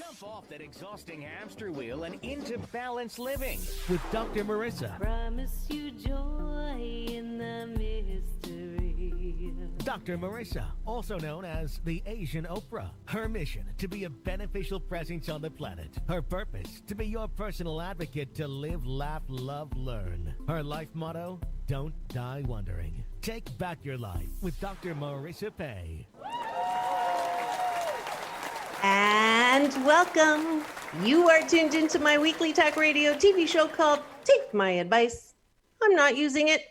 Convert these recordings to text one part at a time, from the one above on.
Jump off that exhausting hamster wheel and into balanced living with Dr. Marissa. Promise you joy in the mystery. Dr. Marissa, also known as the Asian Oprah. Her mission, to be a beneficial presence on the planet. Her purpose, to be your personal advocate to live, laugh, love, learn. Her life motto, don't die wondering. Take back your life with Dr. Marissa Pay. And welcome. You are tuned into my weekly talk radio TV show called Take My Advice. I'm not using it.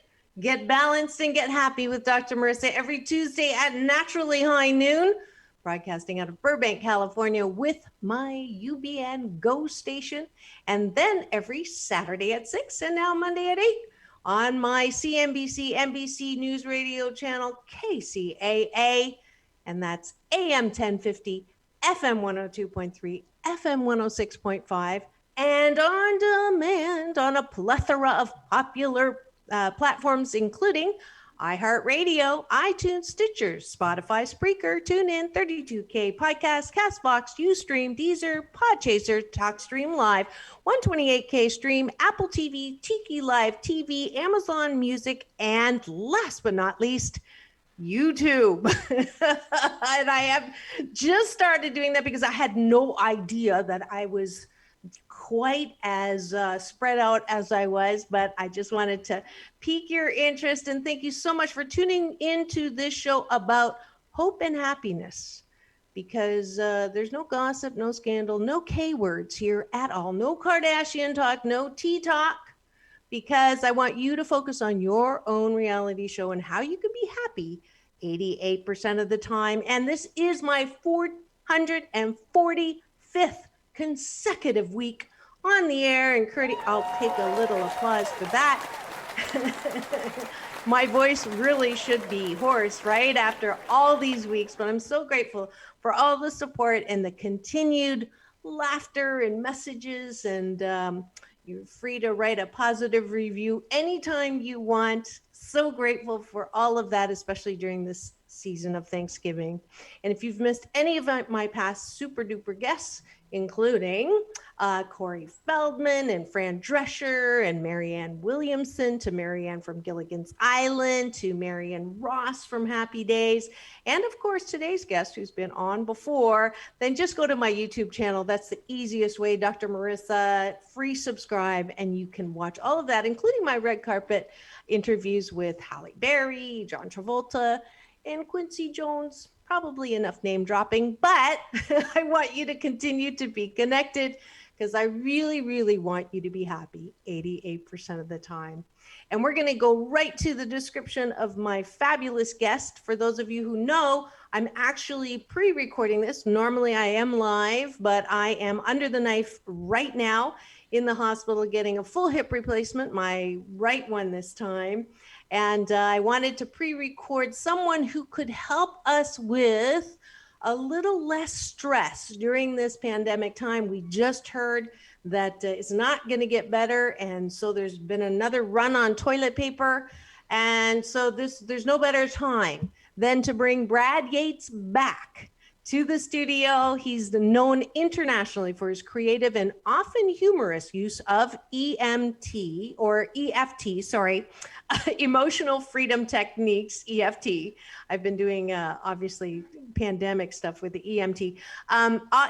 Get balanced and get happy with Dr. Marissa every Tuesday at naturally high noon, broadcasting out of Burbank, California with my UBN Go station, and then every Saturday at 6 and now Monday at 8 on my CNBC NBC News Radio channel KCAA, and that's AM 1050, FM 102.3, FM 106.5, and on demand on a plethora of popular platforms, including iHeartRadio, iTunes, Stitcher, Spotify, Spreaker, TuneIn, 32K Podcast, CastBox, Ustream, Deezer, Podchaser, TalkStream Live, 128K Stream, Apple TV, Tiki Live TV, Amazon Music, and last but not least, YouTube. And I have just started doing that because I had no idea that I was quite as spread out as I was, but I just wanted to pique your interest and thank you so much for tuning into this show about hope and happiness, because there's no gossip, no scandal, no K words here at all, no Kardashian talk, no tea talk, because I want you to focus on your own reality show and how you can be happy 88% of the time. And this is my 445th consecutive week on the air. And Curdy, I'll take a little applause for that. My voice really should be hoarse, right? After all these weeks, but I'm so grateful for all the support and the continued laughter and messages. And you're free to write a positive review anytime you want. So grateful for all of that, especially during this season of Thanksgiving. And if you've missed any of my past super duper guests, including Corey Feldman and Fran Drescher and Marianne Williamson, to Marianne from Gilligan's Island, to Marianne Ross from Happy Days, and of course today's guest who's been on before, then just go to my YouTube channel. That's the easiest way, Dr. Marissa, free subscribe, and you can watch all of that, including my red carpet interviews with Halle Berry, John Travolta, and Quincy Jones. Probably enough name dropping, but I want you to continue to be connected because I really, really want you to be happy 88% of the time. And we're going to go right to the description of my fabulous guest. For those of you who know, I'm actually pre-recording this. Normally I am live, but I am under the knife right now in the hospital getting a full hip replacement, my right one this time. And I wanted to pre-record someone who could help us with a little less stress during this pandemic time. We just heard that it's not going to get better. And so there's been another run on toilet paper. And so there's no better time than to bring Brad Yates back to the studio. He's known internationally for his creative and often humorous use of EMT or EFT, emotional freedom techniques, EFT. I've been doing obviously pandemic stuff with the EMT.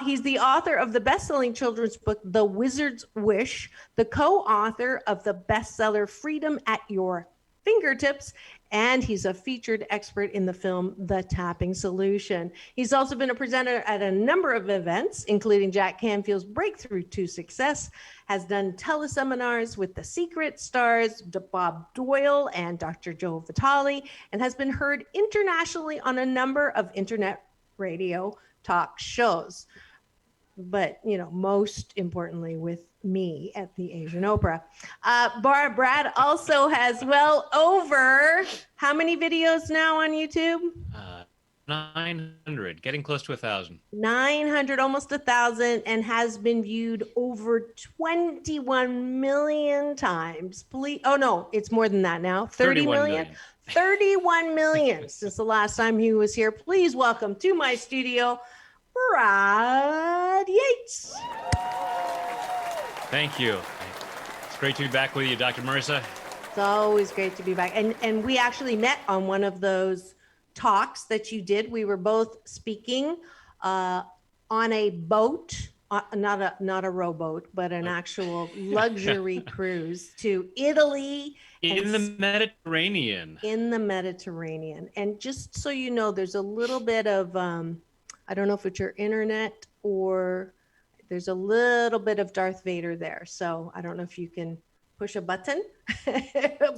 He's the author of the best-selling children's book, The Wizard's Wish, the co-author of the bestseller Freedom at Your Fingertips, and he's a featured expert in the film The Tapping Solution. He's also been a presenter at a number of events, including Jack Canfield's Breakthrough to Success, has done teleseminars with the Secret Stars, Bob Doyle and Dr. Joe Vitale, and has been heard internationally on a number of internet radio talk shows. But, most importantly with me at the Asian Oprah. Brad also has well over how many videos now on YouTube? 900, getting close to 1,000. 900, almost 1,000, and has been viewed over 21 million times. Oh no, it's more than that now. 30 million. 31 million since the last time he was here. Please welcome to my studio, Brad Yates. Thank you. It's great to be back with you, Dr. Marissa. It's always great to be back. And we actually met on one of those talks that you did. We were both speaking on a boat, not a rowboat, but an actual luxury cruise to Italy. In the Mediterranean. In the Mediterranean. And just so you know, there's a little bit of, I don't know if it's your internet or there's a little bit of Darth Vader there. So I don't know if you can push a button,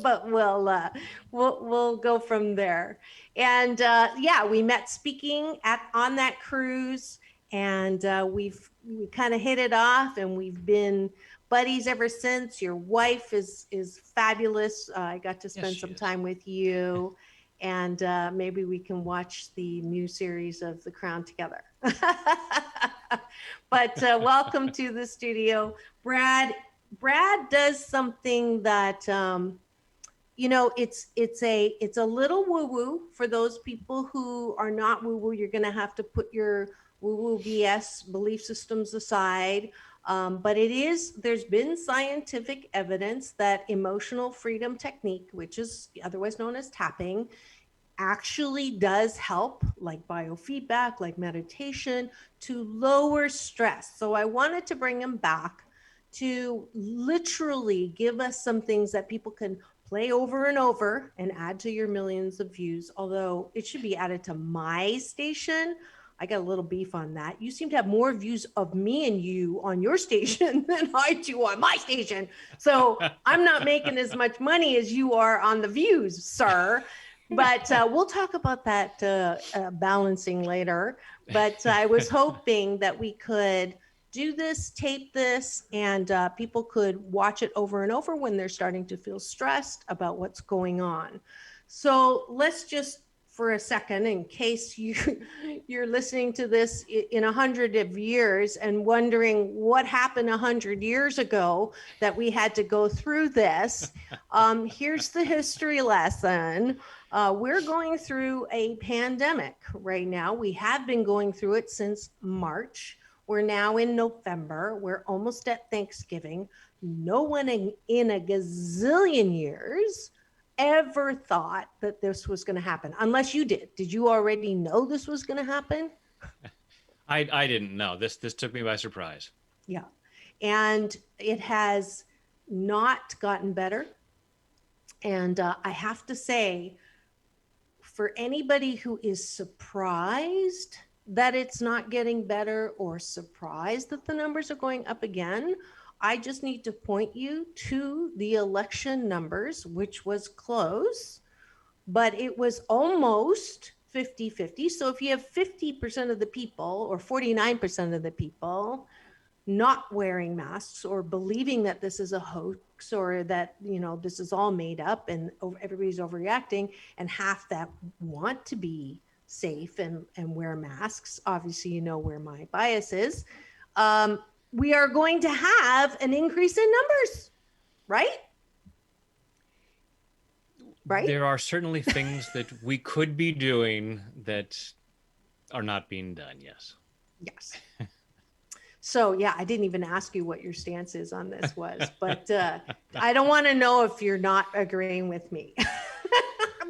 but we'll go from there. And yeah, we met speaking on that cruise, and we kind of hit it off, and we've been buddies ever since. Your wife is fabulous. I got to spend some time with you, and maybe we can watch the new series of The Crown together. But welcome to the studio, Brad. Brad does something that, you know, it's a little woo-woo for those people who are not woo-woo. You're going to have to put your woo-woo BS belief systems aside. But there's been scientific evidence that emotional freedom technique, which is otherwise known as tapping, actually does help, like biofeedback, like meditation, to lower stress. So I wanted to bring him back to literally give us some things that people can play over and over and add to your millions of views. Although it should be added to my station. I got a little beef on that. You seem to have more views of me and you on your station than I do on my station. So I'm not making as much money as you are on the views, sir. But we'll talk about that balancing later. But I was hoping that we could do this, tape this, and people could watch it over and over when they're starting to feel stressed about what's going on. So let's just, for a second, in case you're listening to this in 100 of years and wondering what happened 100 years ago that we had to go through this, here's the history lesson. We're going through a pandemic right now. We have been going through it since March. We're now in November. We're almost at Thanksgiving. No one in a gazillion years ever thought that this was going to happen, unless you did. Did you already know this was going to happen? I didn't know. This took me by surprise. Yeah. And it has not gotten better. And I have to say, for anybody who is surprised that it's not getting better or surprised that the numbers are going up again, I just need to point you to the election numbers, which was close, but it was almost 50-50. So if you have 50% of the people or 49% of the people not wearing masks or believing that this is a hoax or that, you know, this is all made up and everybody's overreacting, and half that want to be safe and wear masks, obviously, you know where my bias is, we are going to have an increase in numbers, right? Right? There are certainly things that we could be doing that are not being done, yes. Yes. So yeah, I didn't even ask you what your stance is on this was, but I don't want to know if you're not agreeing with me.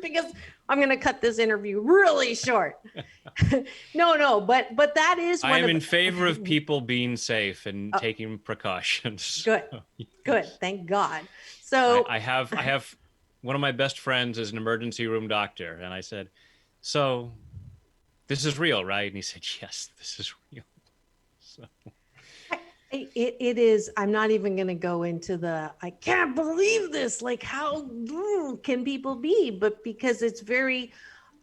Because I'm going to cut this interview really short. No, but that is one I am in favor of people being safe and taking precautions. Good. Thank God. So I have one of my best friends is an emergency room doctor. And I said, so this is real, right? And he said, yes, this is real. So it is. I'm not even going to go into I can't believe this. Like, how can people be? But because it's very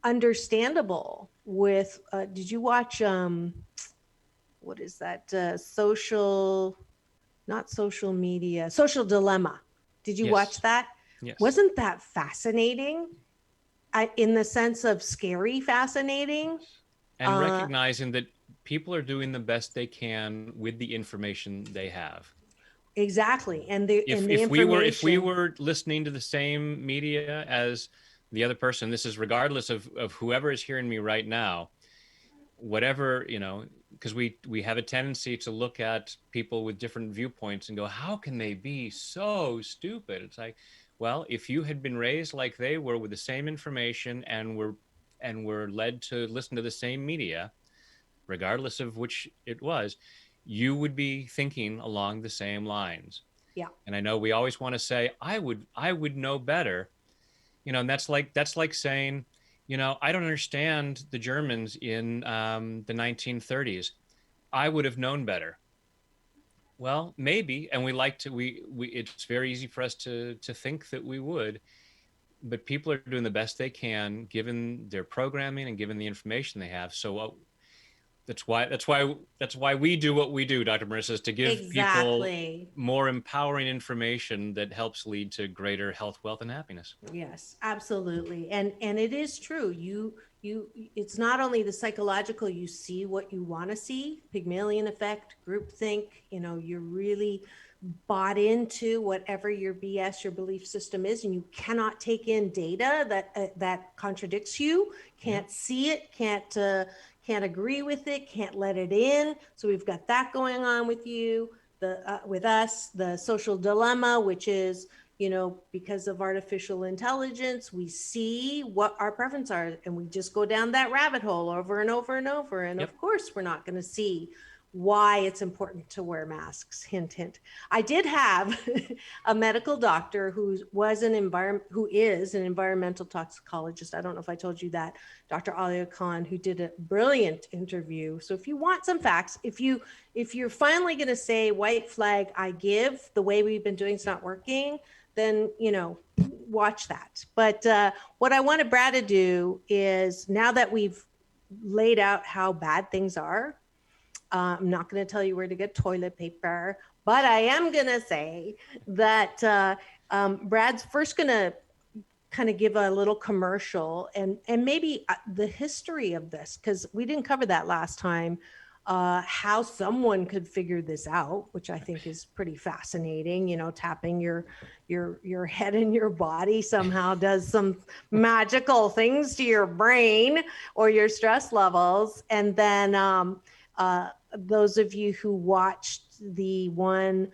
understandable with, did you watch, what is that? Social Dilemma. Did you watch that? Yes. Wasn't that fascinating? In the sense of scary fascinating? And recognizing that people are doing the best they can with the information they have. Exactly. If we were listening to the same media as the other person, this is regardless of whoever is hearing me right now, whatever, you know, because we have a tendency to look at people with different viewpoints and go, how can they be so stupid? It's like, well, if you had been raised like they were with the same information and were led to listen to the same media, regardless of which it was, you would be thinking along the same lines. Yeah. And I know we always want to say, I would know better, and that's like saying, I don't understand the Germans in the 1930s. I would have known better. Well, maybe, and we like to we it's very easy for us to think that we would, but people are doing the best they can given their programming and given the information they have. So that's why we do what we do, Dr. Marissa, is to give people Exactly. more empowering information that helps lead to greater health, wealth, and happiness. Yes, absolutely. And it is true. It's not only the psychological, you see what you want to see, Pygmalion effect, groupthink, you're really bought into whatever your BS, your belief system is, and you cannot take in data that contradicts you, can't see it, can't agree with it, can't let it in. So we've got that going on with you, with us, the social dilemma, which is, because of artificial intelligence, we see what our preferences are, and we just go down that rabbit hole over and over and over. And Yep. of course, we're not going to see why it's important to wear masks. Hint, hint. I did have a medical doctor who is an environmental toxicologist. I don't know if I told you that, Dr. Alia Khan, who did a brilliant interview. So if you want some facts, if you're finally going to say white flag, I give, the way we've been doing it's not working, then, watch that. But what I wanted Brad to do is, now that we've laid out how bad things are, I'm not going to tell you where to get toilet paper, but I am going to say that Brad's first going to kind of give a little commercial and maybe the history of this, because we didn't cover that last time, how someone could figure this out, which I think is pretty fascinating. Tapping your head and your body somehow does some magical things to your brain or your stress levels. And then those of you who watched the one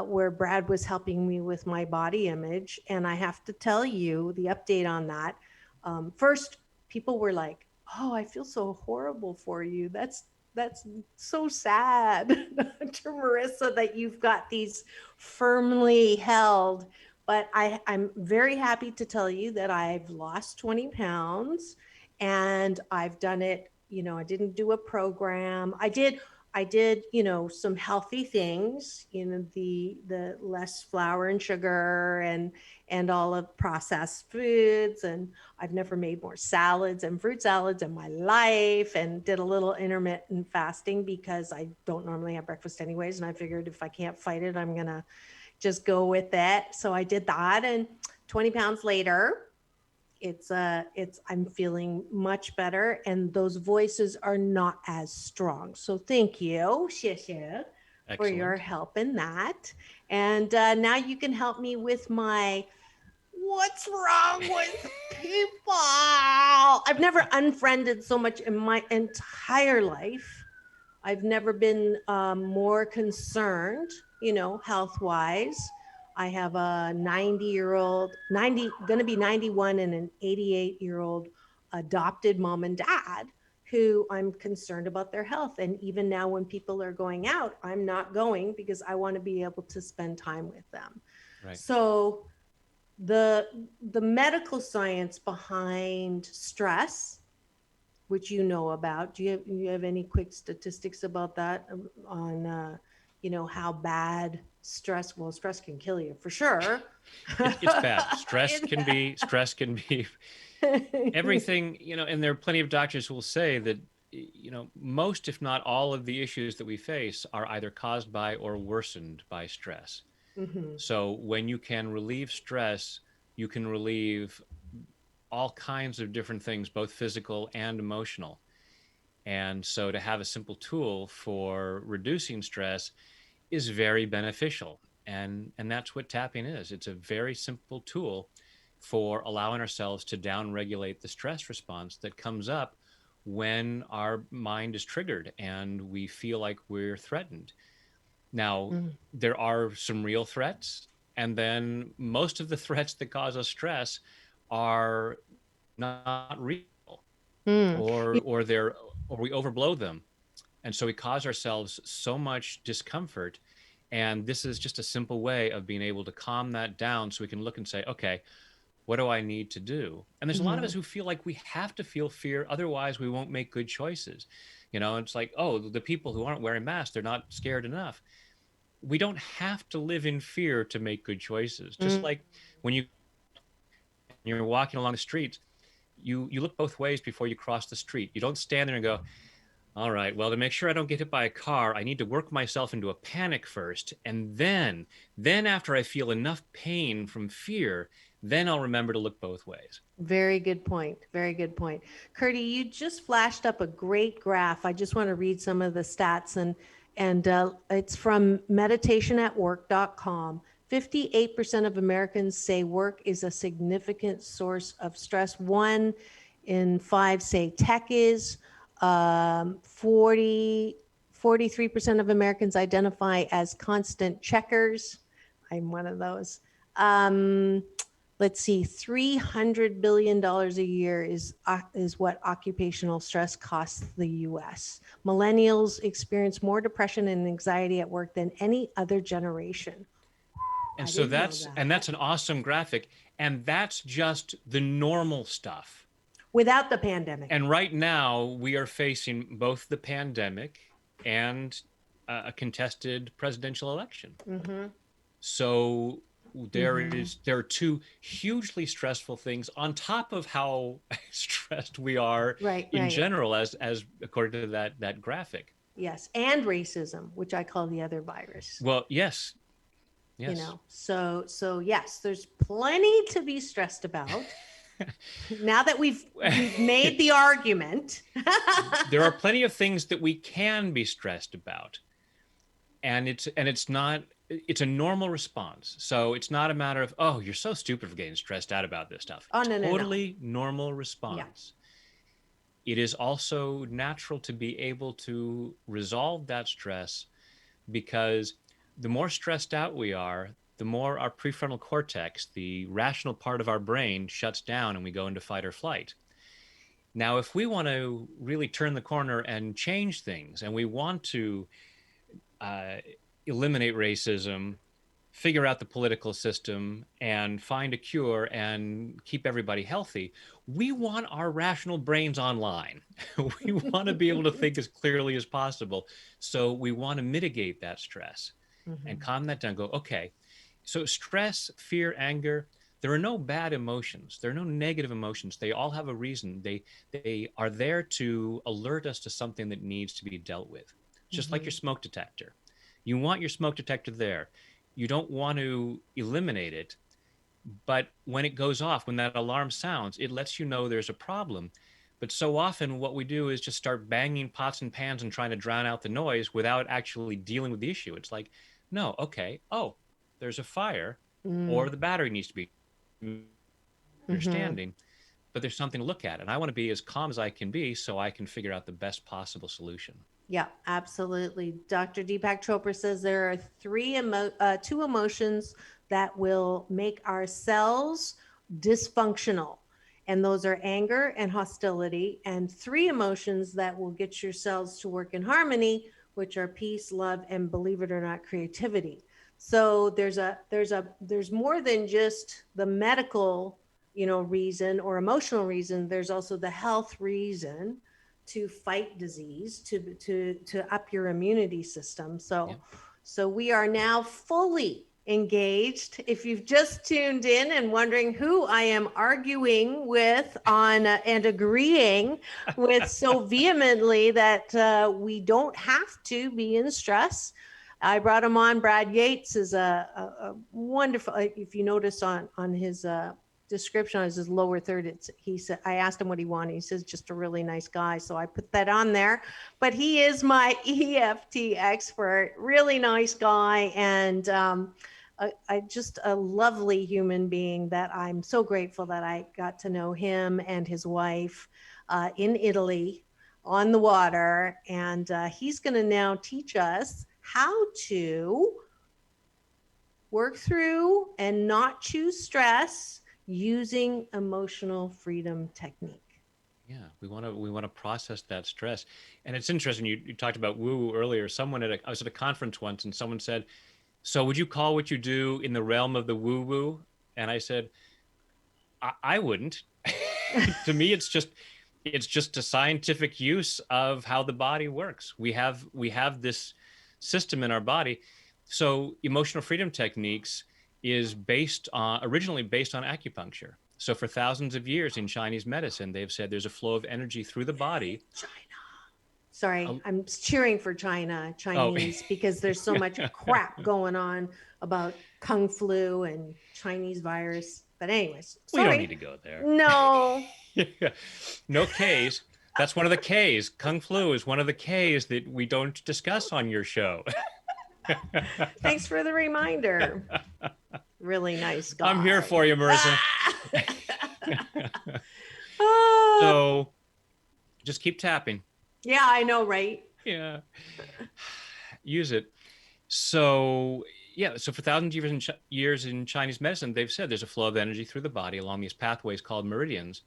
where Brad was helping me with my body image, and I have to tell you the update on that. First, people were like, "Oh, I feel so horrible for you. That's so sad, Dr. Marissa, that you've got these firmly held." But I'm very happy to tell you that I've lost 20 pounds, and I've done it. I didn't do a program. I did, some healthy things, the less flour and sugar and all of processed foods. And I've never made more salads and fruit salads in my life, and did a little intermittent fasting because I don't normally have breakfast anyways. And I figured if I can't fight it, I'm going to just go with it. So I did that. And 20 pounds later, I'm feeling much better, and those voices are not as strong. So thank you, Shishia, for your help in that. And now you can help me with my what's wrong with people. I've never unfriended so much in my entire life. I've never been more concerned, health-wise. I have a 90-year-old, going to be 91, and an 88-year-old adopted mom and dad who I'm concerned about their health. And even now when people are going out, I'm not going because I want to be able to spend time with them. Right. So the medical science behind stress, which you know about, do you have any quick statistics about that on, how bad stress can kill you for sure. It's bad. Stress can be everything, and there are plenty of doctors who will say that, most, if not all of the issues that we face are either caused by or worsened by stress. Mm-hmm. So when you can relieve stress, you can relieve all kinds of different things, both physical and emotional. And so to have a simple tool for reducing stress is very beneficial. And that's what tapping is. It's a very simple tool for allowing ourselves to downregulate the stress response that comes up when our mind is triggered and we feel like we're threatened. Now, there are some real threats, and then most of the threats that cause us stress are not real, Mm. or we overblow them, and so we cause ourselves so much discomfort. And this is just a simple way of being able to calm that down, so we can look and say, okay, what do I need to do? And there's a lot of us who feel like we have to feel fear, otherwise we won't make good choices. It's like, oh, the people who aren't wearing masks, they're not scared enough. We don't have to live in fear to make good choices. Just like when you're walking along the street, you look both ways before you cross the street. You don't stand there and go, all right, well, to make sure I don't get hit by a car, I need to work myself into a panic first. And then after I feel enough pain from fear, then I'll remember to look both ways. Very good point. Very good point. Curdy, you just flashed up a great graph. I just want to read some of the stats, and it's from meditationatwork.com. 58% of Americans say work is a significant source of stress. 1 in 5 say tech is. 43% of Americans identify as constant checkers. I'm one of those. Let's see, $300 billion a year is what occupational stress costs the U.S. Millennials experience more depression and anxiety at work than any other generation. And so that's an awesome graphic. And that's just the normal stuff. Without the pandemic. And right now we are facing both the pandemic and a contested presidential election. Mm-hmm. So there are two hugely stressful things on top of how stressed we are in general, as according to that graphic. Yes, and racism, which I call the other virus. Well, yes. So yes, there's plenty to be stressed about. Now that we've made the argument. There are plenty of things that we can be stressed about. And it's a normal response. So it's not a matter of, oh, you're so stupid for getting stressed out about this stuff. Oh, no. Totally normal response. Yeah. It is also natural to be able to resolve that stress, because the more stressed out we are, the more our prefrontal cortex, the rational part of our brain, shuts down and we go into fight or flight. Now, if we want to really turn the corner and change things, and we want to eliminate racism, figure out the political system, and find a cure and keep everybody healthy, we want our rational brains online. We want to be able to think as clearly as possible. So we want to mitigate that stress and calm that down. Go, okay. So stress, fear, anger, there are no bad emotions. There are no negative emotions. They all have a reason. They are there to alert us to something that needs to be dealt with. Just like your smoke detector. You want your smoke detector there. You don't want to eliminate it. But when it goes off, when that alarm sounds, it lets you know there's a problem. But so often what we do is just start banging pots and pans and trying to drown out the noise without actually dealing with the issue. It's like, no, okay, oh, there's a fire, or the battery needs to be understanding, but there's something to look at. And I want to be as calm as I can be so I can figure out the best possible solution. Yeah, absolutely. Dr. Deepak Chopra says there are two emotions that will make our cells dysfunctional. And those are anger and hostility, and 3 emotions that will get your cells to work in harmony, which are peace, love, and, believe it or not, creativity. So there's more than just the medical, reason or emotional reason. There's also the health reason to fight disease, to up your immunity system. So we are now fully engaged. If you've just tuned in and wondering who I am arguing with on and agreeing with so vehemently that we don't have to be in stress, I brought him on. Brad Yates is a wonderful, if you notice on his description on his lower third, he said, I asked him what he wanted. He says, just a really nice guy. So I put that on there, but he is my EFT expert, really nice guy. And just a lovely human being that I'm so grateful that I got to know him and his wife in Italy. on the water. And he's going to now teach us how to work through and not choose stress using emotional freedom technique. Yeah, we want to process that stress. And it's interesting, you talked about woo-woo earlier. I was at a conference once and someone said, so would you call what you do in the realm of the woo-woo? And I said, I wouldn't. To me, it's just a scientific use of how the body works. We have this system in our body. So emotional freedom techniques is originally based on acupuncture. So for thousands of years in Chinese medicine, they've said there's a flow of energy through the body. China. Sorry, I'm cheering for Chinese, because there's so much crap going on about Kung flu and Chinese virus. But anyways, sorry. We don't need to go there. No. No Ks. That's one of the Ks. Kung flu is one of the Ks that we don't discuss on your show. Thanks for the reminder. Really nice guy. I'm here for you, Marissa. So just keep tapping. Yeah, I know, right? Yeah. Use it. So for thousands of years in Chinese medicine, they've said there's a flow of energy through the body along these pathways called meridians.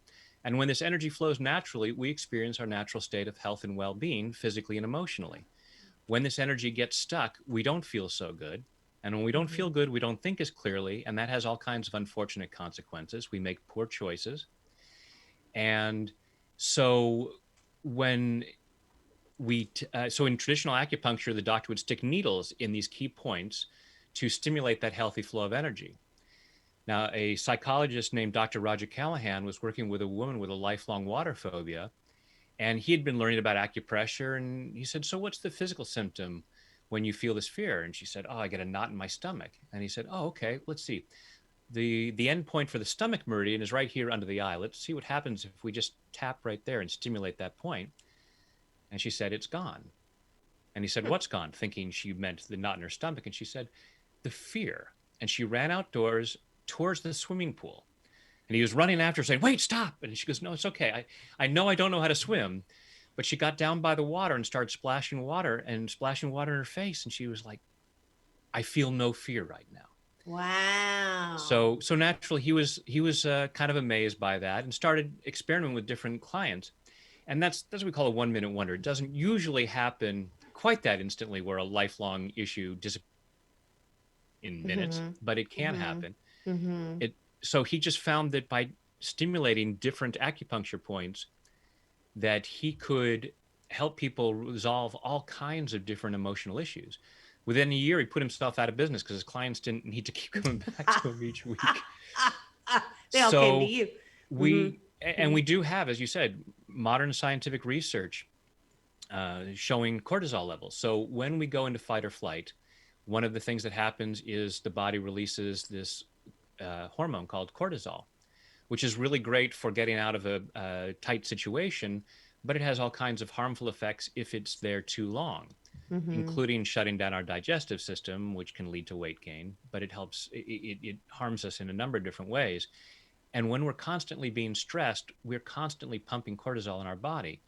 And when this energy flows naturally, we experience our natural state of health and well-being, physically and emotionally. When this energy gets stuck, we don't feel so good. And when we don't feel good, we don't think as clearly. And that has all kinds of unfortunate consequences. We make poor choices. And so in traditional acupuncture, the doctor would stick needles in these key points to stimulate that healthy flow of energy. Now, a psychologist named Dr. Roger Callahan was working with a woman with a lifelong water phobia, and he had been learning about acupressure, and he said, so what's the physical symptom when you feel this fear? And she said, oh, I get a knot in my stomach. And he said, oh, okay, let's see. The end point for the stomach meridian is right here under the eye. Let's see what happens if we just tap right there and stimulate that point. And she said, it's gone. And he said, what's gone? Thinking she meant the knot in her stomach. And she said, the fear. And she ran outdoors towards the swimming pool. And he was running after her saying, wait, stop. And she goes, no, it's okay. I know I don't know how to swim. But she got down by the water and started splashing water in her face. And she was like, I feel no fear right now. Wow. So naturally, he was kind of amazed by that and started experimenting with different clients. And that's what we call a 1 minute wonder. It doesn't usually happen quite that instantly where a lifelong issue disappears in minutes, but it can happen. So he just found that by stimulating different acupuncture points, that he could help people resolve all kinds of different emotional issues. Within a year, he put himself out of business because his clients didn't need to keep coming back to him each week. They all came to you. We do have, as you said, modern scientific research showing cortisol levels. So when we go into fight or flight, one of the things that happens is the body releases this hormone called cortisol, which is really great for getting out of a tight situation, but it has all kinds of harmful effects if it's there too long, including shutting down our digestive system, which can lead to weight gain, but it harms us in a number of different ways. And when we're constantly being stressed, we're constantly pumping cortisol in our body.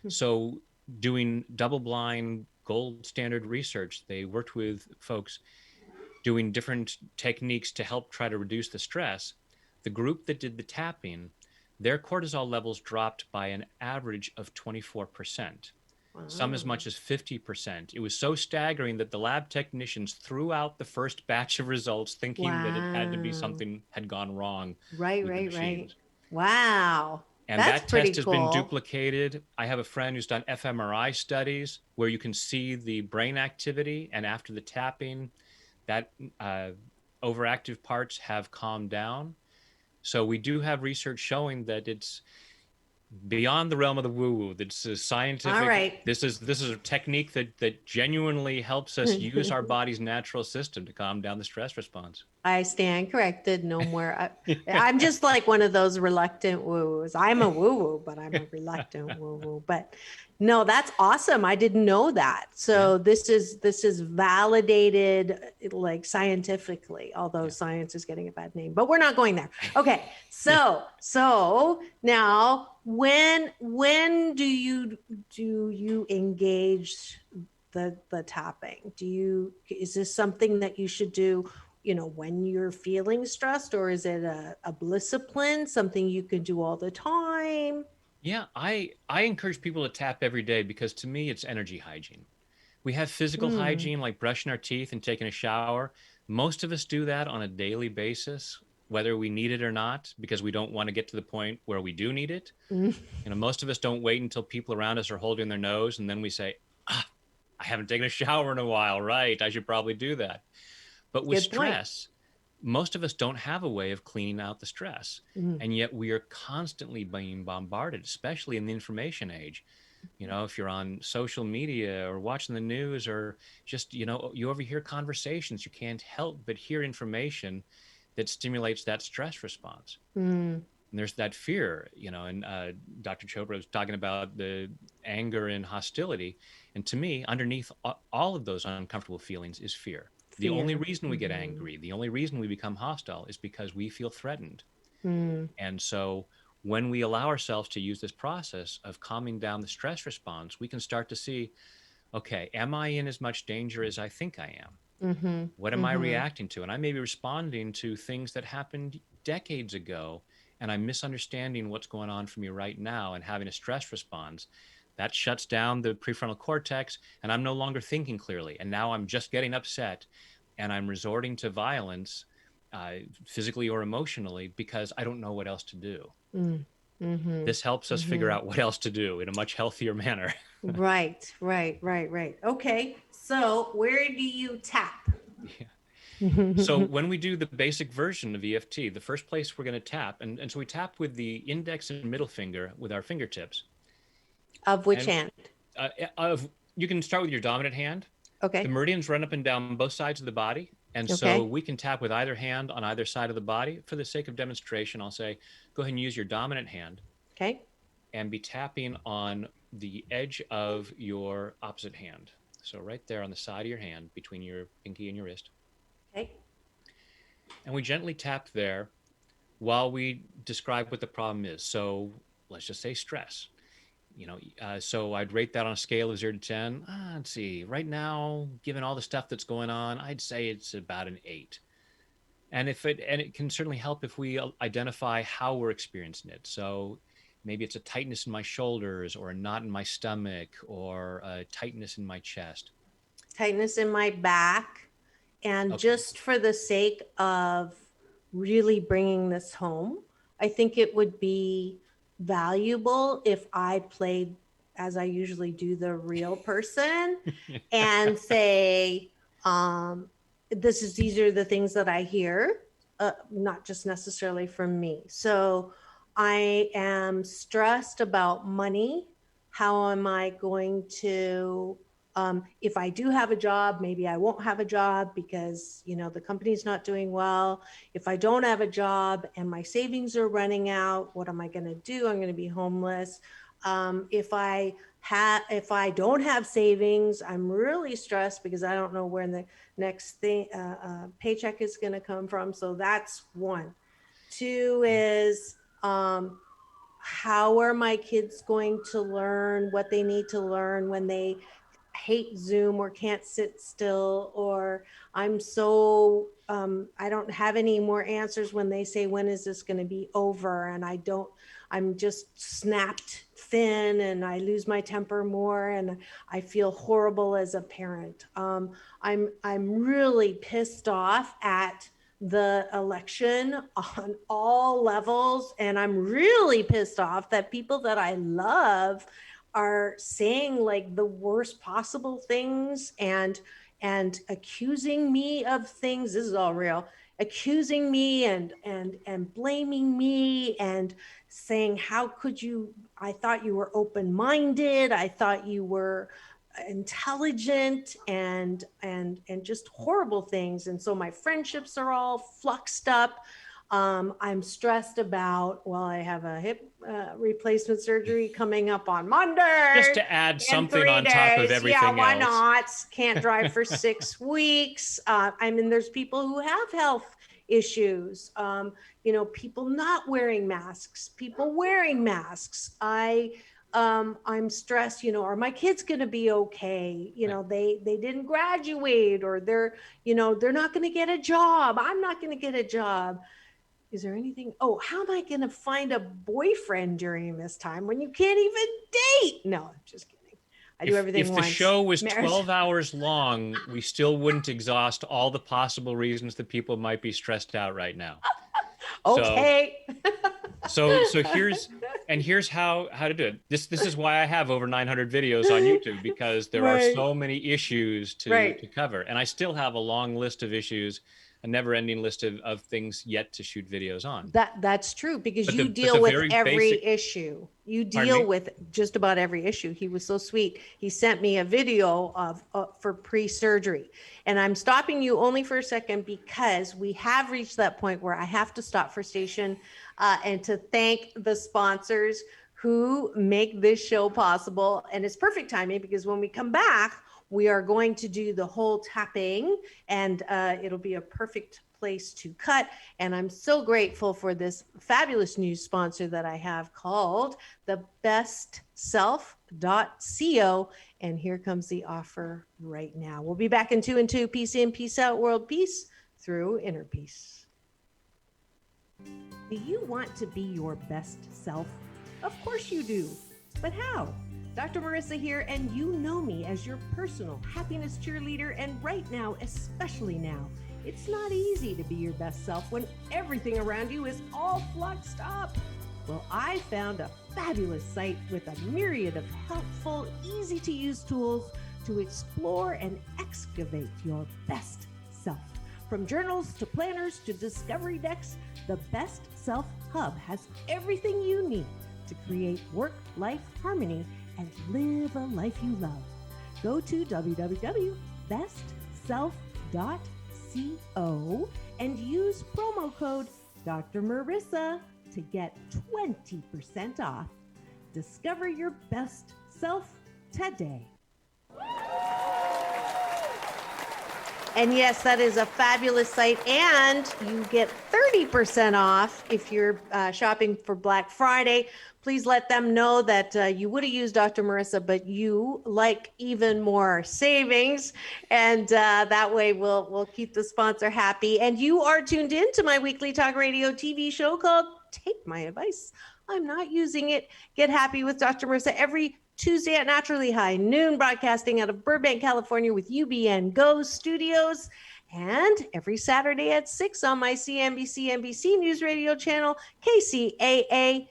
So doing double-blind, gold standard research, they worked with folks doing different techniques to help try to reduce the stress. The group that did the tapping, their cortisol levels dropped by an average of 24%. Wow. Some as much as 50%. It was so staggering that the lab technicians threw out the first batch of results thinking that it had to be something had gone wrong. Right. Wow. And that test has been duplicated. I have a friend who's done fMRI studies where you can see the brain activity, and after the tapping, that overactive parts have calmed down. So we do have research showing that it's beyond the realm of the woo-woo. That's a scientific. All right. This is a technique that genuinely helps us use our body's natural system to calm down the stress response. I stand corrected. No more. I'm just like one of those reluctant woo-woos. I'm a woo-woo, but I'm a reluctant woo-woo. But No, that's awesome. I didn't know that. So this is validated like scientifically, although science is getting a bad name, but we're not going there. Okay. So now when do you engage the tapping? Is this something that you should do, when you're feeling stressed, or is it a discipline, something you can do all the time? Yeah, I encourage people to tap every day because to me it's energy hygiene. We have physical hygiene like brushing our teeth and taking a shower. Most of us do that on a daily basis, whether we need it or not, because we don't want to get to the point where we do need it. Most of us don't wait until people around us are holding their nose and then we say, I haven't taken a shower in a while, right? I should probably do that. But with stress, most of us don't have a way of cleaning out the stress. And yet we are constantly being bombarded, especially in the information age. If you're on social media or watching the news or just, you overhear conversations, you can't help but hear information that stimulates that stress response. And there's that fear, and Dr. Chopra was talking about the anger and hostility. And to me, underneath all of those uncomfortable feelings is fear. The only reason we get angry, the only reason we become hostile is because we feel threatened. And so when we allow ourselves to use this process of calming down the stress response, we can start to see, okay, am I in as much danger as I think I am? What am I reacting to? And I may be responding to things that happened decades ago, and I'm misunderstanding what's going on for me right now and having a stress response. That shuts down the prefrontal cortex, and I'm no longer thinking clearly. And now I'm just getting upset, and I'm resorting to violence, physically or emotionally, because I don't know what else to do. This helps us figure out what else to do in a much healthier manner. Right. Okay. So where do you tap? So when we do the basic version of EFT, the first place we're going to tap, and so we tap with the index and middle finger with our fingertips. Of which hand? You can start with your dominant hand. Okay. The meridians run up and down both sides of the body. And so we can tap with either hand on either side of the body. For the sake of demonstration, I'll say, go ahead and use your dominant hand. Okay. And be tapping on the edge of your opposite hand. So right there on the side of your hand, between your pinky and your wrist. Okay. And we gently tap there while we describe what the problem is. So let's just say stress. So I'd rate that on a scale of 0 to 10. Let's see. Right now, given all the stuff that's going on, I'd say it's about an 8. And it can certainly help if we identify how we're experiencing it. So maybe it's a tightness in my shoulders, or a knot in my stomach, or a tightness in my chest. Tightness in my back. And just for the sake of really bringing this home, I think it would be valuable if I played, as I usually do, the real person and say, these are the things that I hear, not just necessarily from me. So I am stressed about money. How am I going to, if I do have a job, maybe I won't have a job because, the company's not doing well. If I don't have a job and my savings are running out, what am I going to do? I'm going to be homeless. If I don't have savings, I'm really stressed because I don't know where the next paycheck is going to come from. So that's one. Two is, how are my kids going to learn what they need to learn when they hate Zoom or can't sit still, or I'm so, I don't have any more answers when they say, when is this going to be over? And I'm just snapped thin and I lose my temper more and I feel horrible as a parent. I'm really pissed off at the election on all levels. And I'm really pissed off that people that I love are saying like the worst possible things and accusing me of things. This is all real. Accusing me and blaming me and saying, how could you, I thought you were open-minded. I thought you were intelligent and just horrible things. And so my friendships are all fluxed up. I'm stressed about, well, I have a hip replacement surgery coming up on Monday. Just to add in something 3 on top of days. everything Yeah, why else. not? Can't drive for 6 weeks. I mean, there's people who have health issues. People not wearing masks, people wearing masks. I'm stressed, are my kids going to be okay? They didn't graduate, or they're not going to get a job. I'm not going to get a job. Is there anything? Oh, how am I going to find a boyfriend during this time when you can't even date? No, I'm just kidding. I do everything If once. the show was Marissa. 12 hours long, we still wouldn't exhaust all the possible reasons that people might be stressed out right now. Okay. So here's how to do it. This is why I have over 900 videos on YouTube, because there are so many issues to cover, and I still have a long list of issues, a never-ending list of things yet to shoot videos on. That's true, because But you the deal with very every basic- issue. You Pardon me? deal with just about every issue. He was so sweet. He sent me a video of for pre-surgery, and I'm stopping you only for a second because we have reached that point where I have to stop for station and to thank the sponsors who make this show possible. And it's perfect timing, because when we come back, we are going to do the whole tapping, and it'll be a perfect place to cut. And I'm so grateful for this fabulous news sponsor that I have called thebestself.co. And here comes the offer right now. We'll be back in 2 and 2. Peace in, peace out, world peace through inner peace. Do you want to be your best self? Of course you do. But how? Dr. Marissa here, and you know me as your personal happiness cheerleader. And right now, especially now, it's not easy to be your best self when everything around you is all fluxed up. Well, I found a fabulous site with a myriad of helpful, easy to use tools to explore and excavate your best self. From journals to planners to discovery decks, the Best Self Hub has everything you need to create work-life harmony and live a life you love. Go to www.bestself.co and use promo code Dr. Marissa to get 20% off. Discover your best self today. And yes, that is a fabulous site. And you get 30% off if you're shopping for Black Friday. Please let them know that you would have used Dr. Marissa, but you like even more savings. And that way we'll keep the sponsor happy. And you are tuned in to my weekly talk radio TV show called Take My Advice. I'm Not Using It. Get happy with Dr. Marissa every Tuesday at Naturally High Noon, broadcasting out of Burbank, California with UBN Go Studios, and every Saturday at 6 on my CNBC NBC News Radio channel, KCAA,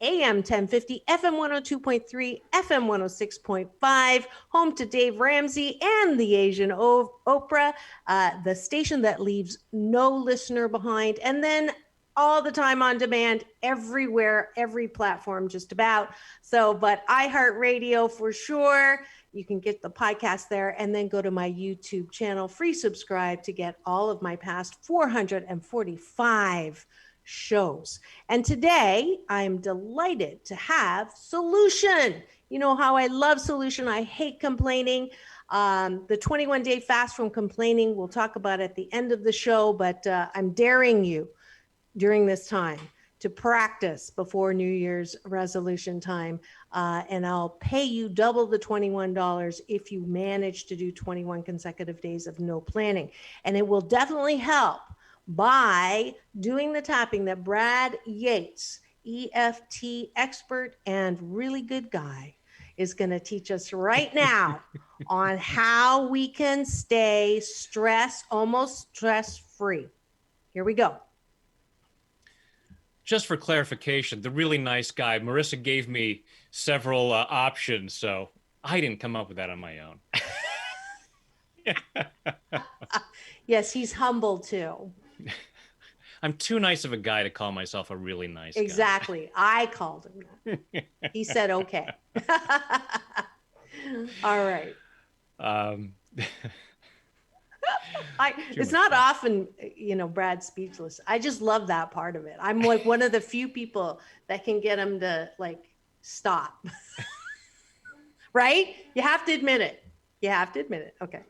AM 1050, FM 102.3, FM 106.5, home to Dave Ramsey and the Asian Oprah, the station that leaves no listener behind, and then all the time on demand, everywhere, every platform, just about. So, but iHeartRadio for sure. You can get the podcast there, and then go to my YouTube channel, free subscribe to get all of my past 445 shows. And today I'm delighted to have Solution. You know how I love Solution. I hate complaining. The 21-day fast from complaining, we'll talk about at the end of the show, but I'm daring you during this time to practice before New Year's resolution time. And I'll pay you double the $21 if you manage to do 21 consecutive days of no planning. And it will definitely help by doing the tapping that Brad Yates, EFT expert and really good guy, is going to teach us right now on how we can stay almost stress-free. Here we go. Just for clarification, the really nice guy, Marissa gave me several options, so I didn't come up with that on my own. Yes, he's humble too. I'm too nice of a guy to call myself a really nice guy. Exactly. I called him that. He said, okay. All right. It's not often, Brad's speechless. I just love that part of it. I'm like one of the few people that can get him to like stop. Right? You have to admit it. You have to admit it. Okay.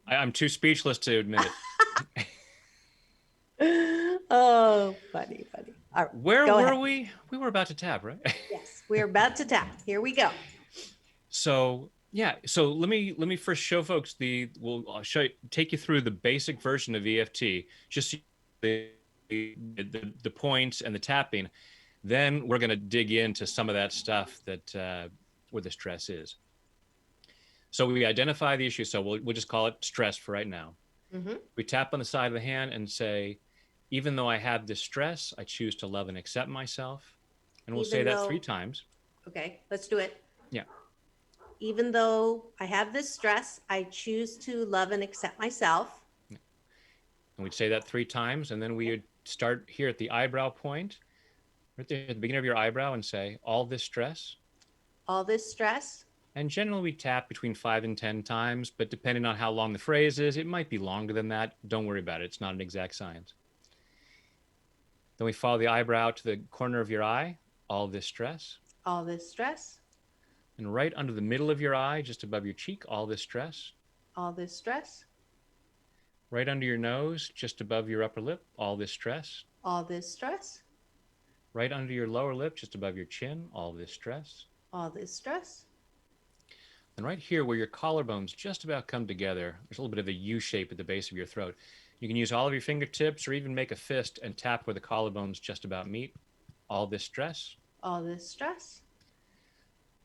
I'm too speechless to admit it. Oh, funny. All right, Where go were ahead. we? We were about to tap, right? Yes, we're about to tap. Here we go. So yeah, so let me first show folks I'll take you through the basic version of EFT, just so the points and the tapping. Then we're going to dig into some of that stuff that where the stress is. So we identify the issue. So we'll just call it stress for right now. Mm-hmm. We tap on the side of the hand and say, even though I have this stress, I choose to love and accept myself. And we'll say that 3 times. Okay, let's do it. Yeah. Even though I have this stress, I choose to love and accept myself. And we'd say that 3 times. And then we would start here at the eyebrow point, right there at the beginning of your eyebrow, and say, all this stress. All this stress. And generally we tap between 5 and 10 times, but depending on how long the phrase is, it might be longer than that. Don't worry about it. It's not an exact science. Then we follow the eyebrow to the corner of your eye, all this stress. All this stress. And right under the middle of your eye, just above your cheek, all this stress. All this stress. Right under your nose, just above your upper lip, all this stress. All this stress. Right under your lower lip, just above your chin, all this stress. All this stress. And right here where your collarbones just about come together, there's a little bit of a U shape at the base of your throat. You can use all of your fingertips or even make a fist and tap where the collarbones just about meet. All this stress. All this stress.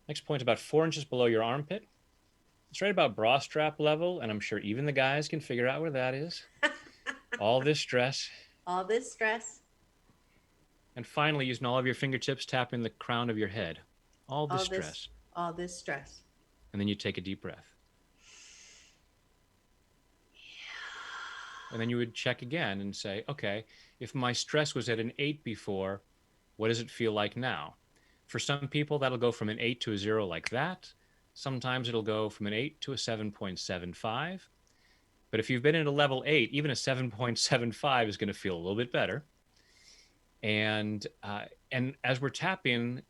Next point, about 4 inches below your armpit. It's right about bra strap level, and I'm sure even the guys can figure out where that is. All this stress. All this stress. And finally, using all of your fingertips, tapping the crown of your head. All this stress. All this stress. And then you take a deep breath. And then you would check again and say, okay, if my stress was at an 8 before, what does it feel like now? For some people, that'll go from an 8 to a 0 like that. Sometimes it'll go from an 8 to a 7.75. But if you've been at a level 8, even a 7.75 is going to feel a little bit better. And as we're tapping,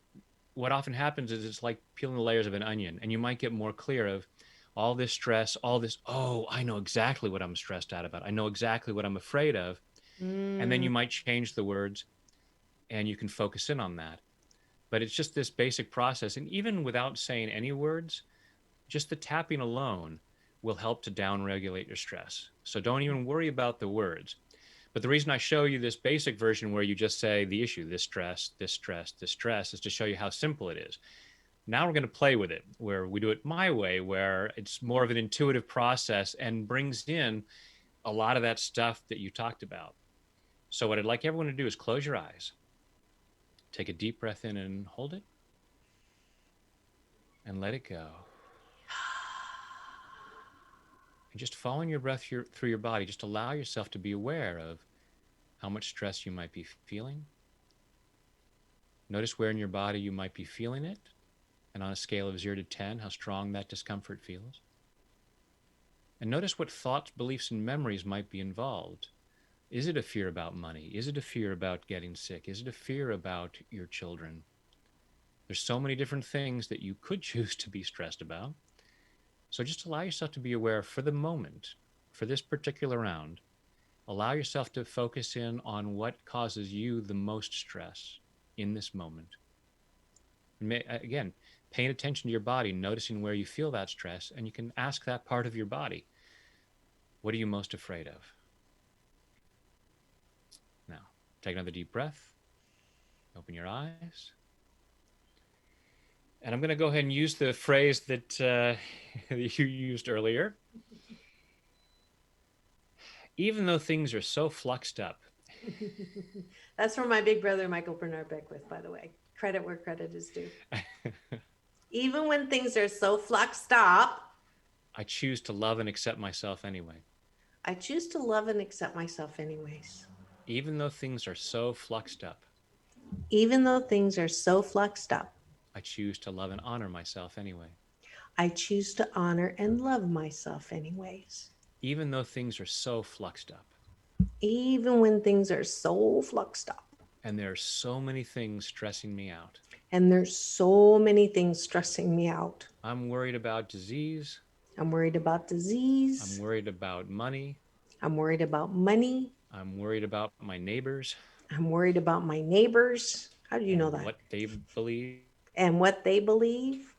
what often happens is it's like peeling the layers of an onion, and you might get more clear of all this stress, all this, oh, I know exactly what I'm stressed out about. I know exactly what I'm afraid of. And then you might change the words and you can focus in on that. But it's just this basic process. And even without saying any words, just the tapping alone will help to downregulate your stress. So don't even worry about the words. But the reason I show you this basic version where you just say the issue, this stress, this stress, this stress, is to show you how simple it is. Now we're going to play with it, where we do it my way, where it's more of an intuitive process and brings in a lot of that stuff that you talked about. So what I'd like everyone to do is close your eyes. Take a deep breath in and hold it. And let it go. And just following your breath through your body, just allow yourself to be aware of how much stress you might be feeling. Notice where in your body you might be feeling it. And on a scale of 0 to 10, how strong that discomfort feels. And notice what thoughts, beliefs, and memories might be involved. Is it a fear about money? Is it a fear about getting sick? Is it a fear about your children? There's so many different things that you could choose to be stressed about. So just allow yourself to be aware for the moment, for this particular round. Allow yourself to focus in on what causes you the most stress in this moment. And again, paying attention to your body, noticing where you feel that stress, and you can ask that part of your body, what are you most afraid of? Now, take another deep breath. Open your eyes. And I'm going to go ahead and use the phrase that you used earlier. Even though things are so fluxed up. That's from my big brother, Michael Bernard Beckwith, by the way. Credit where credit is due. Even when things are so fluxed up, I choose to love and accept myself anyway. I choose to love and accept myself anyways. Even though things are so fluxed up. Even though things are so fluxed up. I choose to love and honor myself anyway. I choose to honor and love myself anyways. even though things are so fluxed up. Even when things are so fluxed up. And there are so many things stressing me out. And there's so many things stressing me out. I'm worried about disease. I'm worried about disease. I'm worried about money. I'm worried about money. I'm worried about my neighbors. I'm worried about my neighbors. How do you know that? What they believe. And what they believe.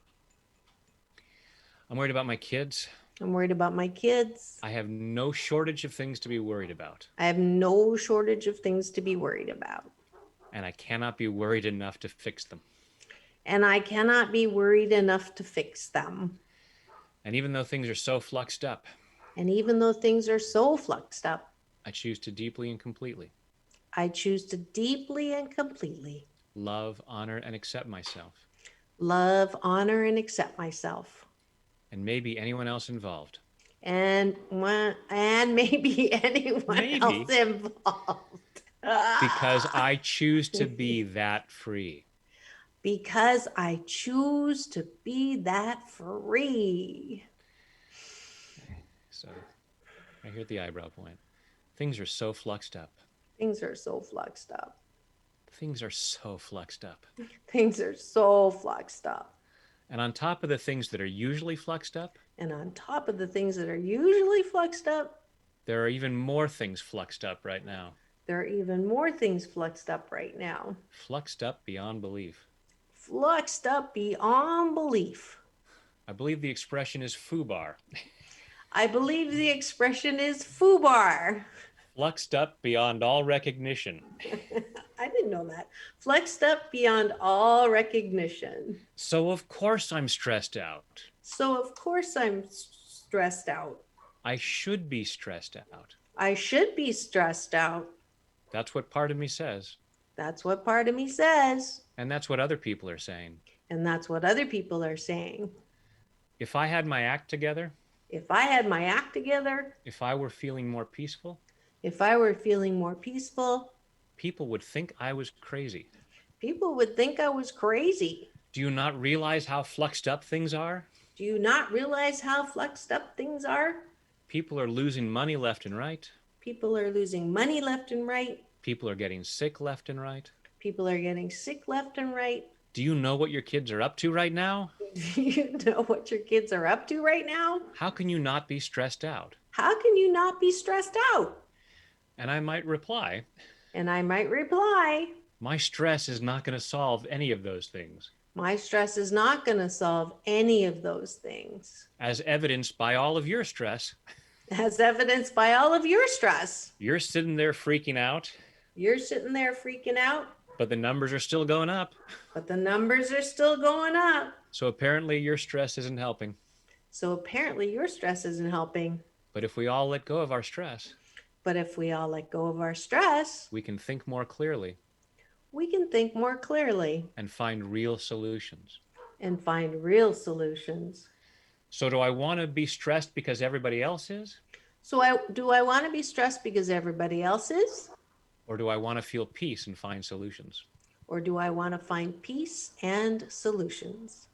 I'm worried about my kids. I'm worried about my kids. I have no shortage of things to be worried about. I have no shortage of things to be worried about. And I cannot be worried enough to fix them. And I cannot be worried enough to fix them. And even though things are so fluxed up, and even though things are so fluxed up, I choose to deeply and completely love, honor, and accept myself. Love, honor, and accept myself. And maybe anyone else involved. And maybe anyone else involved. Because I choose to be that free. Because I choose to be that free. So, right here at the eyebrow point. Things are so fluxed up. Things are so fluxed up. Things are so fluxed up. Things are so fluxed up. And on top of the things that are usually fluxed up, and on top of the things that are usually fluxed up, there are even more things fluxed up right now. There are even more things fluxed up right now. Fluxed up beyond belief. Fluxed up beyond belief. I believe the expression is foobar. I believe the expression is foobar. Fluxed up beyond all recognition. I didn't know that. Fluxed up beyond all recognition. So of course I'm stressed out. So of course I'm stressed out. I should be stressed out. I should be stressed out. That's what part of me says. That's what part of me says. And that's what other people are saying. And that's what other people are saying. If I had my act together. If I had my act together. If I were feeling more peaceful. If I were feeling more peaceful. People would think I was crazy. People would think I was crazy. Do you not realize how fluxed up things are? Do you not realize how fluxed up things are? People are losing money left and right. People are losing money left and right. People are getting sick left and right. People are getting sick left and right. Do you know what your kids are up to right now? Do you know what your kids are up to right now? How can you not be stressed out? How can you not be stressed out? And I might reply. My stress is not going to solve any of those things. My stress is not going to solve any of those things. As evidenced by all of your stress. As evidenced by all of your stress. You're sitting there freaking out. You're sitting there freaking out. But the numbers are still going up. But the numbers are still going up. So apparently your stress isn't helping. So apparently your stress isn't helping. But if we all let go of our stress. But if we all let go of our stress. We can think more clearly. We can think more clearly. And find real solutions. And find real solutions. So do I want to be stressed because everybody else is? Do I want to be stressed because everybody else is? Or do I want to feel peace and find solutions? Or do I want to find peace and solutions?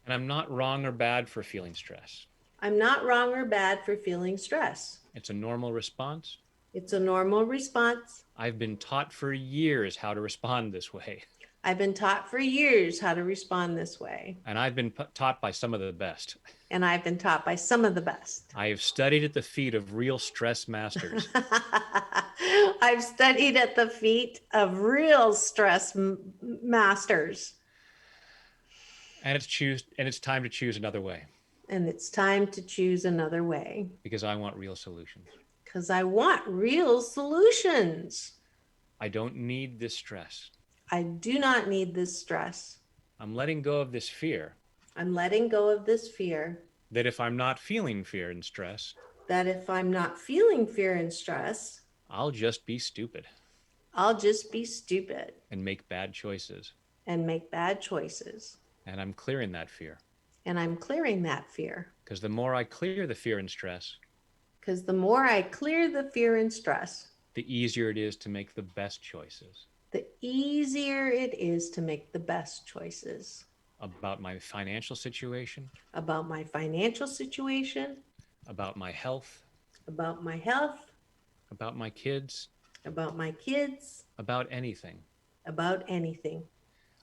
And I'm not wrong or bad for feeling stress. I'm not wrong or bad for feeling stress. It's a normal response. It's a normal response. I've been taught for years how to respond this way. I've been taught for years how to respond this way. And I've been taught by some of the best. And I've been taught by some of the best. I have studied at the feet of real stress masters. I've studied at the feet of real stress masters. And it's time to choose another way. And it's time to choose another way. Because I want real solutions. Because I want real solutions. I don't need this stress. I do not need this stress. I'm letting go of this fear. I'm letting go of this fear. That if I'm not feeling fear and stress. That if I'm not feeling fear and stress. I'll just be stupid. I'll just be stupid. And make bad choices. And make bad choices. And I'm clearing that fear. And I'm clearing that fear. Because the more I clear the fear and stress. Because the more I clear the fear and stress. The easier it is to make the best choices. The easier it is to make the best choices. About my financial situation. About my financial situation. About my health. about my health, about my kids, about my kids, about anything. about anything.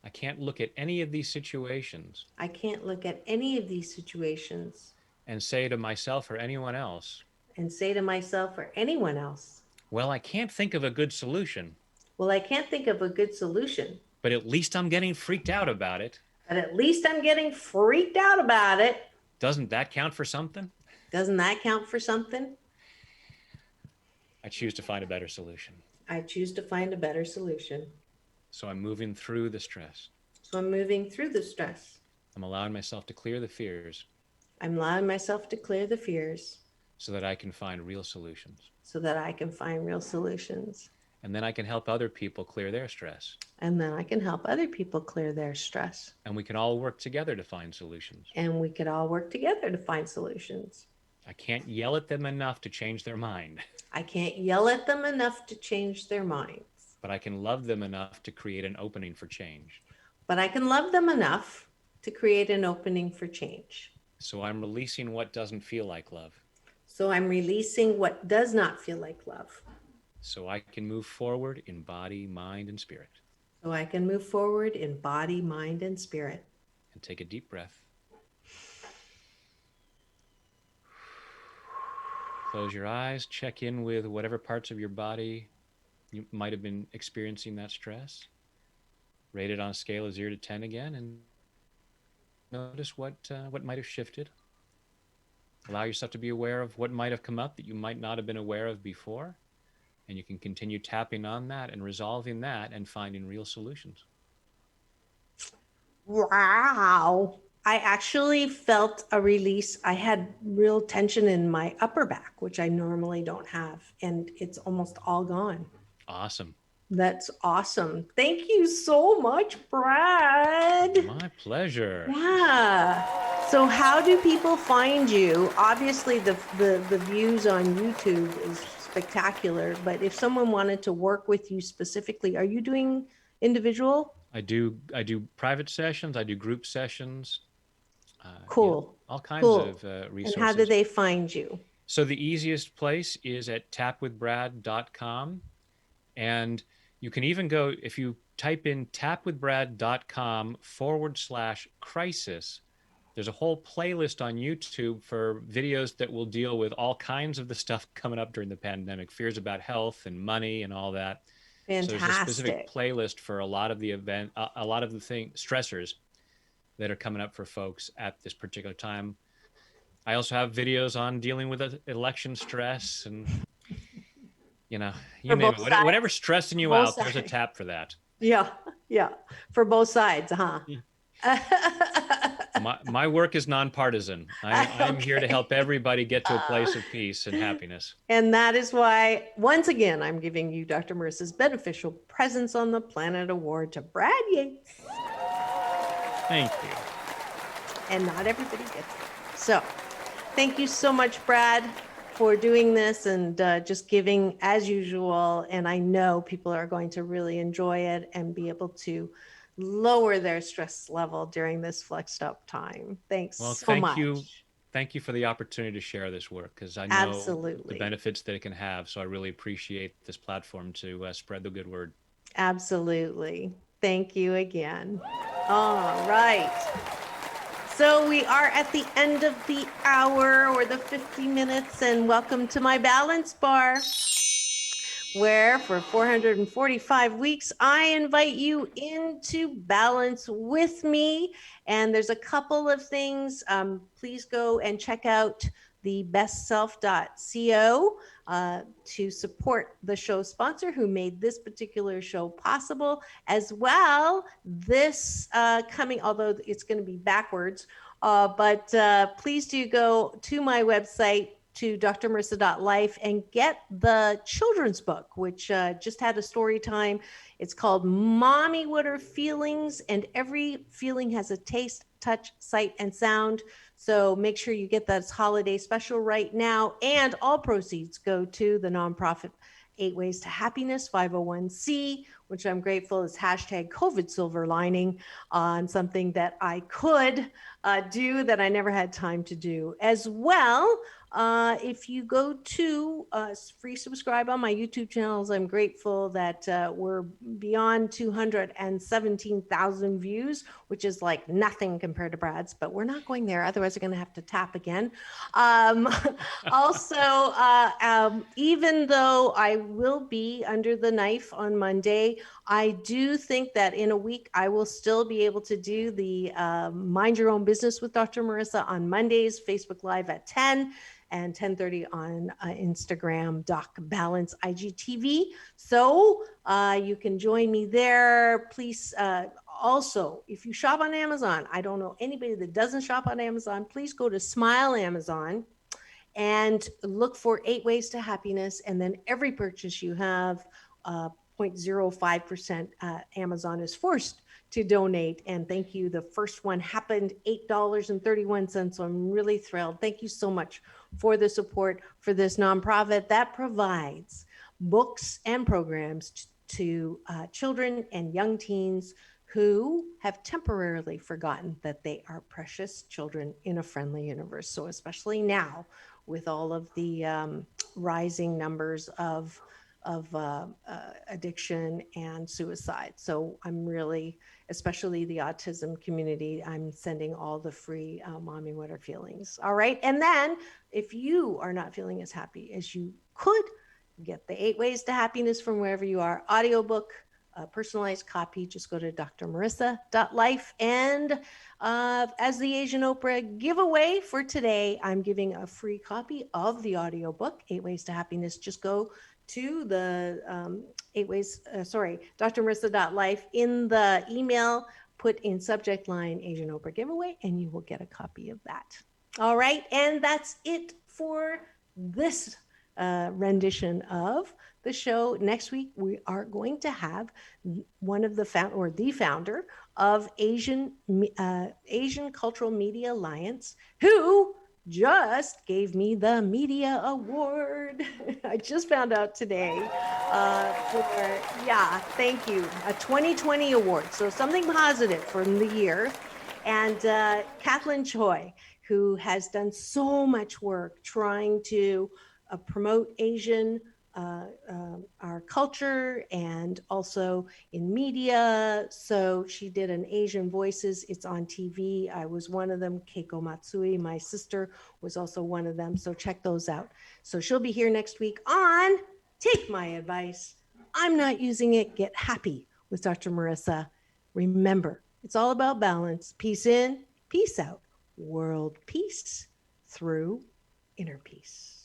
I can't look at any of these situations I can't look at any of these situations and say to myself or anyone else, and say to myself or anyone else, well, I can't think of a good solution, well, I can't think of a good solution, but at least I'm getting freaked out about it. but at least I'm getting freaked out about it. Doesn't that count for something? Doesn't that count for something? I choose to find a better solution. I choose to find a better solution. So I'm moving through the stress. So I'm moving through the stress. I'm allowing myself to clear the fears I'm allowing myself to clear the fears so that I can find real solutions. so that I can find real solutions. And then I can help other people clear their stress. And then I can help other people clear their stress. And we can all work together to find solutions. And we could all work together to find solutions. I can't yell at them enough to change their mind, I can't yell at them enough to change their minds, but I can love them enough to create an opening for change. but I can love them enough to create an opening for change. So I'm releasing what doesn't feel like love, So I'm releasing what does not feel like love. so I can move forward in body, mind, and spirit. So I can move forward in body, mind, and spirit. And take a deep breath. Close your eyes, check in with whatever parts of your body you might have been experiencing that stress. Rate it on a scale of 0 to 10 again, and notice what might have shifted. Allow yourself to be aware of what might have come up that you might not have been aware of before. And you can continue tapping on that and resolving that and finding real solutions. Wow. I actually felt a release. I had real tension in my upper back, which I normally don't have, and it's almost all gone. Awesome. That's awesome. Thank you so much, Brad. My pleasure. Yeah. So how do people find you? Obviously the views on YouTube is spectacular, but if someone wanted to work with you specifically, are you doing individual? I do private sessions. I do group sessions. Cool. All kinds Cool. of resources. And how do they find you? So the easiest place is at tapwithbrad.com. And you can even go, if you type in tapwithbrad.com/crisis, there's a whole playlist on YouTube for videos that will deal with all kinds of the stuff coming up during the pandemic, fears about health and money and all that. Fantastic. So there's a specific playlist for a lot of the stressors that are coming up for folks at this particular time. I also have videos on dealing with election stress and, you name it. Whatever's stressing you out, there's a tap for that. Yeah. For both sides, huh? My work is nonpartisan. I'm here to help everybody get to a place of peace and happiness. And that is why, once again, I'm giving you Dr. Marissa's Beneficial Presence on the Planet Award to Brad Yates. Thank you. And not everybody gets it. So thank you so much, Brad, for doing this and just giving as usual. And I know people are going to really enjoy it and be able to lower their stress level during this flexed up time. Thanks so much. Thank you for the opportunity to share this work, because I know the benefits that it can have. So I really appreciate this platform to spread the good word. Absolutely. Thank you again. All right. So we are at the end of the hour or the 50 minutes, and welcome to my balance bar, where for 445 weeks, I invite you into balance with me. And there's a couple of things. Please go and check out the bestself.co to support the show sponsor who made this particular show possible, as well this coming, although it's going to be backwards, but please do go to my website, to drmarissa.life, and get the children's book, which just had a story time. It's called Mommy What Are Feelings? And every feeling has a taste, touch, sight, and sound. So make sure you get that holiday special right now. And all proceeds go to the nonprofit 8 Ways to Happiness, 501c, which I'm grateful is hashtag COVID silver lining on something that I could do that I never had time to do. As well, if you go to free subscribe on my YouTube channels, I'm grateful that we're beyond 217,000 views, which is like nothing compared to Brad's, but we're not going there. Otherwise, we're going to have to tap again. Also, even though I will be under the knife on Monday, I do think that in a week I will still be able to do the Mind Your Own Business with Dr. Marissa on Mondays, Facebook Live at 10 and 10:30 on Instagram, Doc Balance IGTV. So you can join me there. Please, also, if you shop on Amazon, I don't know anybody that doesn't shop on Amazon, please go to Smile Amazon and look for 8 Ways to Happiness. And then every purchase you have, 0.05% Amazon is forced to donate. And thank you. The first one happened $8.31. So I'm really thrilled. Thank you so much for the support for this nonprofit that provides books and programs to children and young teens who have temporarily forgotten that they are precious children in a friendly universe. So especially now with all of the rising numbers of addiction and suicide. So I'm really, especially the autism community, I'm sending all the free Mommy What Are Feelings. All right. And then if you are not feeling as happy as you could, get the 8 Ways to Happiness from wherever you are, audiobook, a personalized copy. Just go to drmarissa.life. And as the Asian Oprah giveaway for today, I'm giving a free copy of the audiobook, 8 Ways to Happiness. Just go to the drmarissa.life. In the email, put in subject line Asian Oprah giveaway, and you will get a copy of that. All right. And that's it for this rendition of the show. Next week, we are going to have one of the founder of Asian Cultural Media Alliance, who just gave me the media award. I just found out today thank you, a 2020 award. So something positive from the year. And Kathleen Choi, who has done so much work trying to promote Asian our culture and also in media. So she did an Asian Voices. It's on TV. I was one of them. Keiko Matsui, my sister, was also one of them. So check those out. So she'll be here next week on Take My Advice. I'm Not Using It. Get Happy with Dr. Marissa. Remember, it's all about balance. Peace in, peace out. World peace through inner peace.